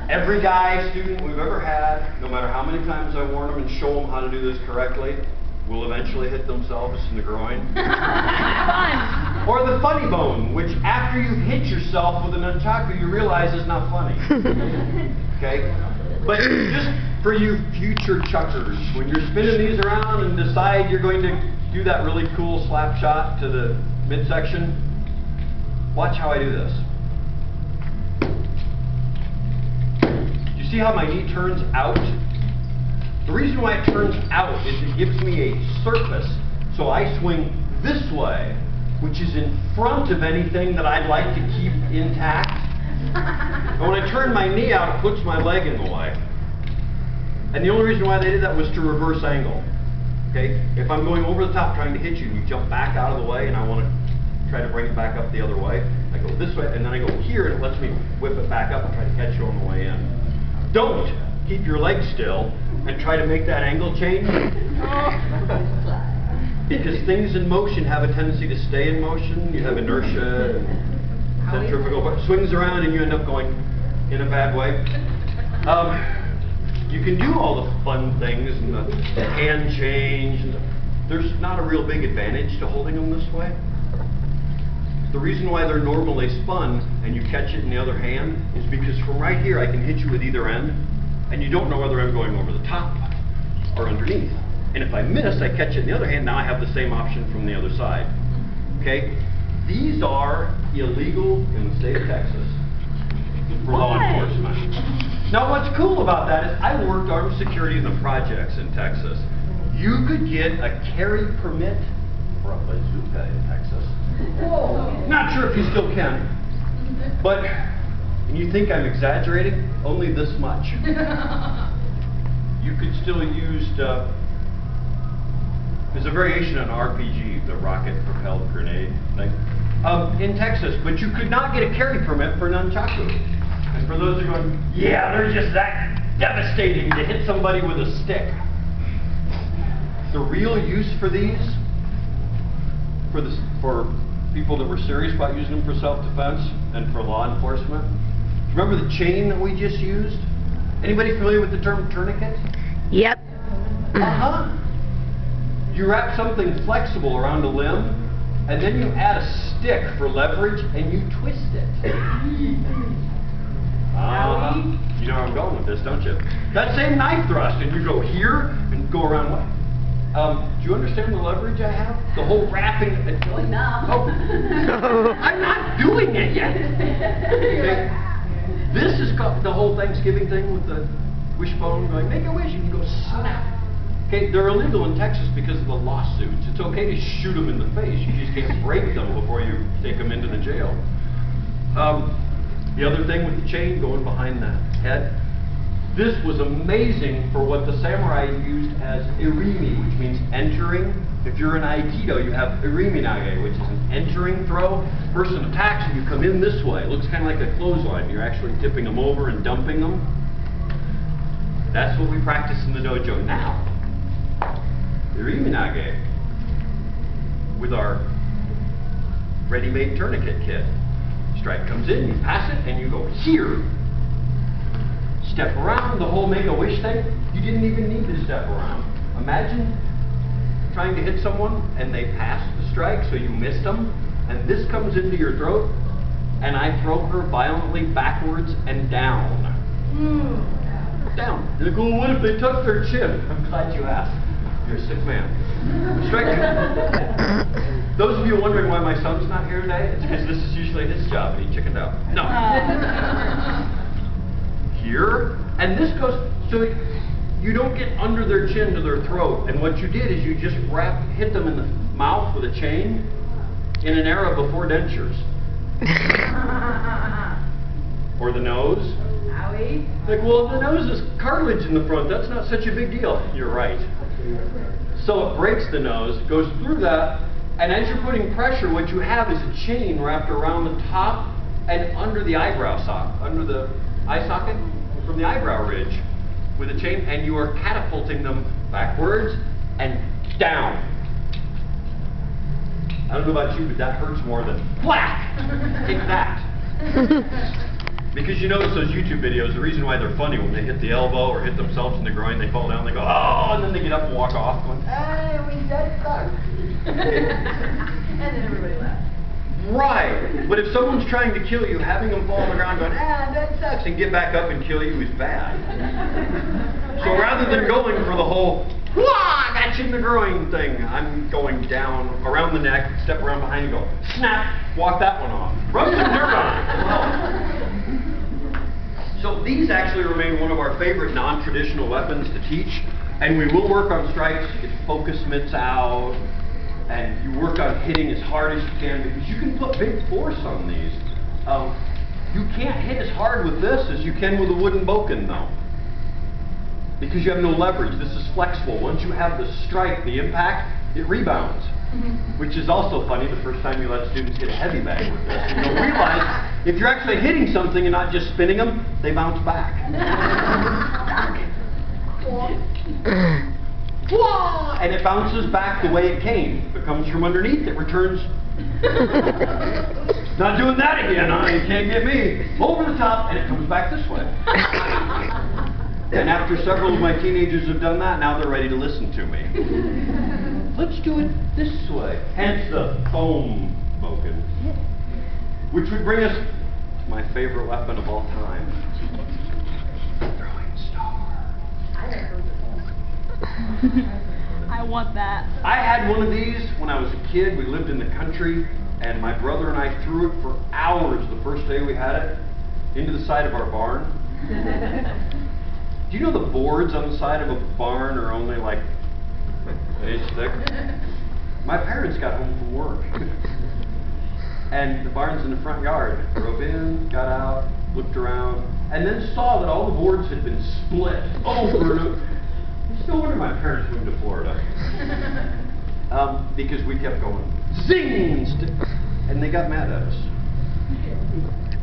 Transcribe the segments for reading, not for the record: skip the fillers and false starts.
Every guy, student we've ever had, no matter how many times I warn them and show them how to do this correctly, will eventually hit themselves in the groin. Or the funny bone, which after you've hit yourself with a nunchaku, you realize is not funny. Okay? But just for you future chuckers, when you're spinning these around and decide you're going to do that really cool slap shot to the midsection, watch how I do this. You see how my knee turns out? The reason why it turns out is it gives me a surface. So I swing this way, which is in front of anything that I'd like to keep intact. And when I turn my knee out, it puts my leg in the way. And the only reason why they did that was to reverse angle. Okay? If I'm going over the top trying to hit you, and you jump back out of the way, and I want to try to bring it back up the other way, I go this way, and then I go here, and it lets me whip it back up and try to catch you on the way in. Don't keep your leg still and try to make that angle change. Because things in motion have a tendency to stay in motion. You have inertia, and centrifugal, but swings around and you end up going in a bad way. You can do all the fun things and the hand change. And there's not a real big advantage to holding them this way. The reason why they're normally spun and you catch it in the other hand is because from right here I can hit you with either end and you don't know whether I'm going over the top or underneath. And if I miss, I catch it in the other hand, now I have the same option from the other side. Okay? These are illegal in the state of Texas for law enforcement. Now what's cool about that is I worked armed security in the projects in Texas. You could get a carry permit for a bazooka in Texas. Not sure if you still can, but and you think I'm exaggerating? Only this much. You could still use there's a variation on RPG, the rocket-propelled grenade thing, in Texas, but you could not get a carry permit for nunchaku. And for those who are going, yeah, they're just that devastating to hit somebody with a stick. The real use for these, for people that were serious about using them for self-defense and for law enforcement. Remember the chain that we just used? Anybody familiar with the term tourniquet? Yep. Uh-huh. You wrap something flexible around a limb, and then you add a stick for leverage, and you twist it. You know where I'm going with this, don't you? That same knife thrust, and you go here and go around what? Do you understand the leverage I have? The whole wrapping. Oh, I'm not doing it yet. Okay. This is called the whole Thanksgiving thing with the wishbone going, make a wish, and you go snap. Okay, they're illegal in Texas because of the lawsuits. It's okay to shoot them in the face. You just can't break them before you take them into the jail. The other thing with the chain going behind the head. This was amazing for what the samurai used as irimi, which means entering. If you're in Aikido, you have irimi nage, which is an entering throw. Person attacks and you come in this way. It looks kind of like a clothesline. You're actually tipping them over and dumping them. That's what we practice in the dojo now. Irimi nage with our ready-made tourniquet kit. Strike comes in, you pass it, and you go here. Step around, the whole Make-A-Wish thing, you didn't even need to step around. Imagine trying to hit someone and they passed the strike, so you missed them, and this comes into your throat, and I throw her violently backwards and down. Down. You're like, well, what if they tuck their chin? I'm glad you asked. You're a sick man. Strike. Those of you wondering why my son's not here today, it's because this is usually his job and he chickened out. No. Here, and this goes, so you don't get under their chin to their throat, and what you did is you just hit them in the mouth with a chain in an era before dentures. Or the nose. Owie. Like, well, the nose is cartilage in the front, that's not such a big deal. You're right. So it breaks the nose, goes through that, and as you're putting pressure, what you have is a chain wrapped around the top and under the eyebrow socket, under the eye socket, from the eyebrow ridge with a chain, and you are catapulting them backwards and down. I don't know about you, but that hurts more than whack. Take that. Because you notice those YouTube videos, the reason why they're funny, when they hit the elbow or hit themselves in the groin, they fall down, they go, oh, and then they get up and walk off going, hey, that sucks. And then everybody laughs. Right. But if someone's trying to kill you, having them fall on the ground going, that sucks, and get back up and kill you is bad. So rather than going for the whole, wah, got you in the groin thing, I'm going down, around the neck, step around behind and go, snap, walk that one off. Rub some dirt on it. So these actually remain one of our favorite non-traditional weapons to teach, and we will work on strikes. You get focus mitts out, and you work on hitting as hard as you can, because you can put big force on these. You can't hit as hard with this as you can with a wooden bokken, though, because you have no leverage. This is flexible. Once you have the strike, the impact, it rebounds. Which is also funny, the first time you let students hit a heavy bag with this. You'll realize if you're actually hitting something and not just spinning them, they bounce back. And it bounces back the way it came. If it comes from underneath, it returns. Not doing that again, huh? You can't get me. Over the top, and it comes back this way. And after several of my teenagers have done that, now they're ready to listen to me. Let's do it this way. Hence the foam bokken. Which would bring us to my favorite weapon of all time. Throwing star. I want that. I had one of these when I was a kid. We lived in the country, and my brother and I threw it for hours the first day we had it into the side of our barn. Do you know the boards on the side of a barn are only like an inch thick? My parents got home from work, and the barn's in the front yard. Drove in, got out, looked around, and then saw that all the boards had been split over and over. It's no wonder my parents moved to Florida. Because we kept going, zing! And they got mad at us.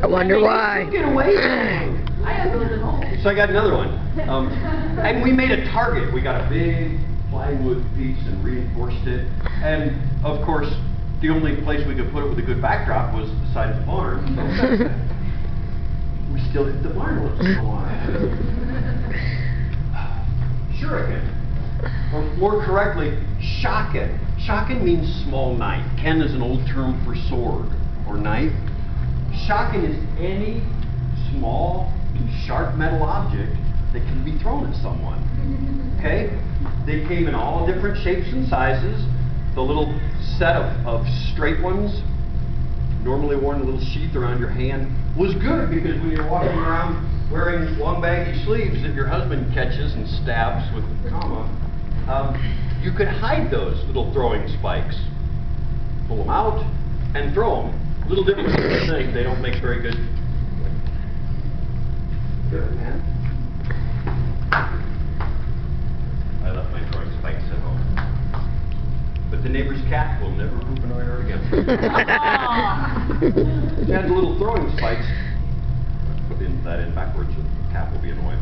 I wonder why. Get away from me. I have those at home. So I got another one. And we made a target. We got a big plywood piece and reinforced it. And of course, the only place we could put it with a good backdrop was the side of the barn. We still hit the barn once in a while. Shuriken. Or more correctly, shaken. Shaken means small knife. Ken is an old term for sword or knife. Shaken is any small, sharp metal object that can be thrown at someone. Okay? They came in all different shapes and sizes. The little set of straight ones, normally worn a little sheath around your hand, was good because when you're walking around wearing long baggy sleeves that your husband catches and stabs with a comma, you could hide those little throwing spikes. Pull them out and throw them. A little different than you think. They don't make very good. Good, man. I left my throwing spikes at home. But the neighbor's cat will never poop in our yard again. It had the little throwing spikes. Put that in backwards, so the cat will be annoyed.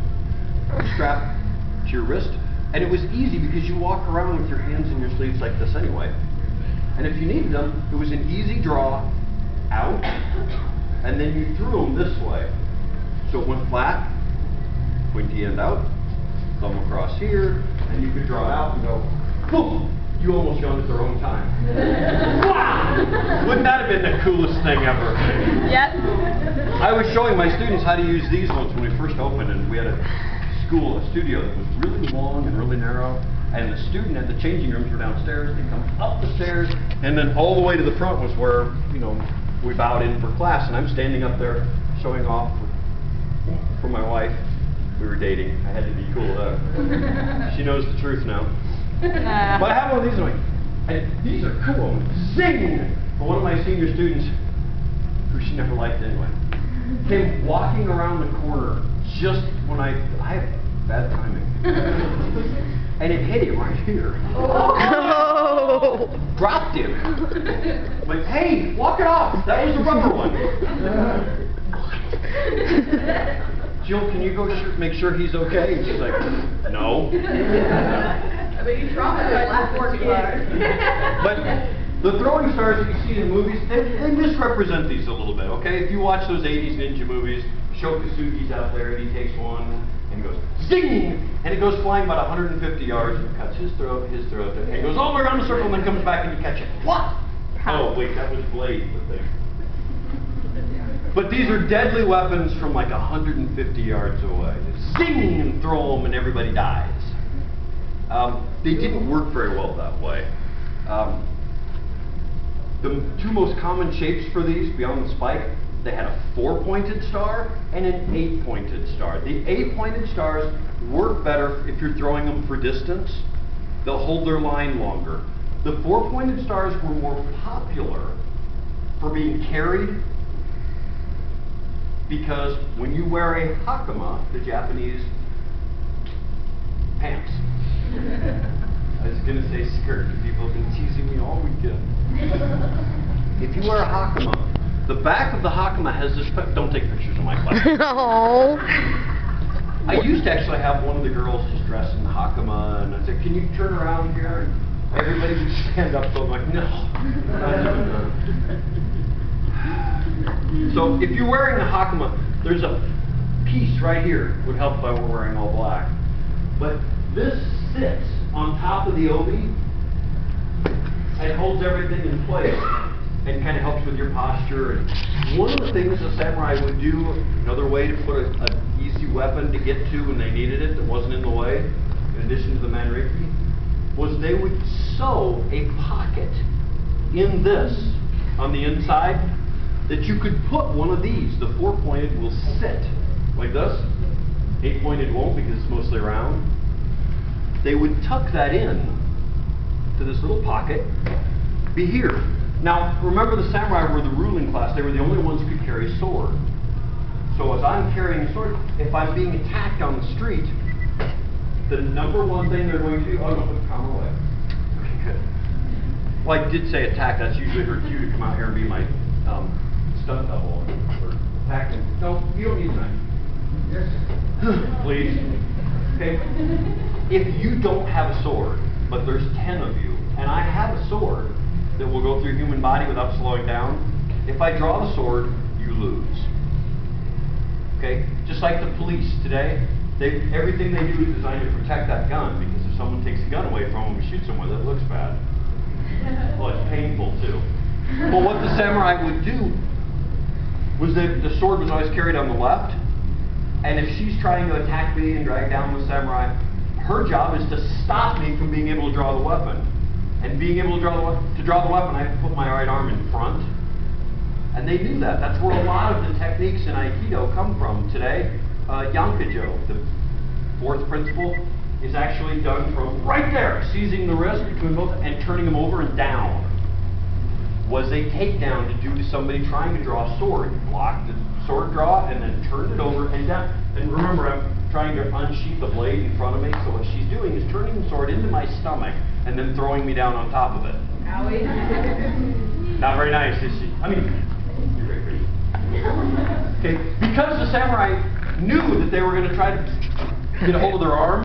Strap to your wrist. And it was easy because you walk around with your hands in your sleeves like this anyway. And if you needed them, it was an easy draw out, and then you threw them this way. So it went flat, pointy end out, thumb across here, and you could draw it out and go, boom! You almost got it at the wrong time. Wow! Wouldn't that have been the coolest thing ever? Yep. I was showing my students how to use these ones when we first opened, and we had a studio that was really long and really narrow, and the student at the changing rooms were downstairs. They come up the stairs, and then all the way to the front was where, you know, we bowed in for class, and I'm standing up there showing off for my wife. We were dating. I had to be cool. She knows the truth now. But I have one of these, and these are cool. Zing! But one of my senior students, who she never liked anyway, came walking around the corner just when I have bad timing. And it hit him right here. Oh. Dropped him. Like, hey, walk it off. That was the rubber one. Jill, can you go make sure he's okay? And she's like, no. I mean, you traumatized that poor kid. But the throwing stars that you see in movies, they misrepresent these a little bit, okay? If you watch those 80s ninja movies, Shokasugi's out there, and he takes one, and he goes, zing! And it goes flying about 150 yards, and cuts his throat, and he goes all the way around the circle, and then comes back and you catch it. What? Oh, wait, that was Blade, the thing. But these are deadly weapons from like 150 yards away. Zing! And throw them, and everybody dies. They didn't work very well that way. The two most common shapes for these, beyond the spike, they had a 4-pointed star and an 8-pointed star. The 8-pointed stars work better if you're throwing them for distance. They'll hold their line longer. The 4-pointed stars were more popular for being carried because when you wear a hakama, the Japanese pants. I was going to say skirt, because people have been teasing me all weekend. If you wear a hakama, the back of the hakama has this, don't take pictures of my class. No. I used to actually have one of the girls just dressed in the hakama, and I said, can you turn around here? And everybody would stand up, so I'm like, no. So if you're wearing the hakama, there's a piece right here, would help if I were wearing all black. But this sits on top of the obi and holds everything in place and kind of helps with your posture. And one of the things a samurai would do, another way to put an easy weapon to get to when they needed it that wasn't in the way, in addition to the manriki, was they would sew a pocket in this on the inside that you could put one of these. The 4-pointed will sit like this. 8-pointed won't because it's mostly round. They would tuck that in to this little pocket, be here. Now, remember the samurai were the ruling class. They were the only ones who could carry a sword. So as I'm carrying a sword, if I'm being attacked on the street, the number one thing they're going to do, oh no, put the camera away. Okay, good. Well, I did say attack. That's usually her cue to come out here and be my stunt double or attack them. No, you don't need that. Yes. Please. Okay. If you don't have a sword, but there's 10 of you, and I have a sword that will go through your human body without slowing down, if I draw the sword, you lose. Okay? Just like the police today, everything they do is designed to protect that gun, because if someone takes the gun away from them and shoots them with it, it looks bad. Well, it's painful too. But what the samurai would do was that the sword was always carried on the left, and if she's trying to attack me and drag down the samurai, her job is to stop me from being able to draw the weapon. And being able to draw the weapon, I have to put my right arm in front. And they do that. That's where a lot of the techniques in Aikido come from today. Yankajo, the 4th principle, is actually done from right there, seizing the wrist between both and turning them over and down. Was a takedown to do to somebody trying to draw a sword. Block the sword draw and then turn it over and down. And remember, I'm trying to unsheath the blade in front of me, so what she's doing is turning the sword into my stomach and then throwing me down on top of it. Not very nice, is she? I mean, you're very pretty. Okay, because the samurai knew that they were going to try to get a hold of their arm,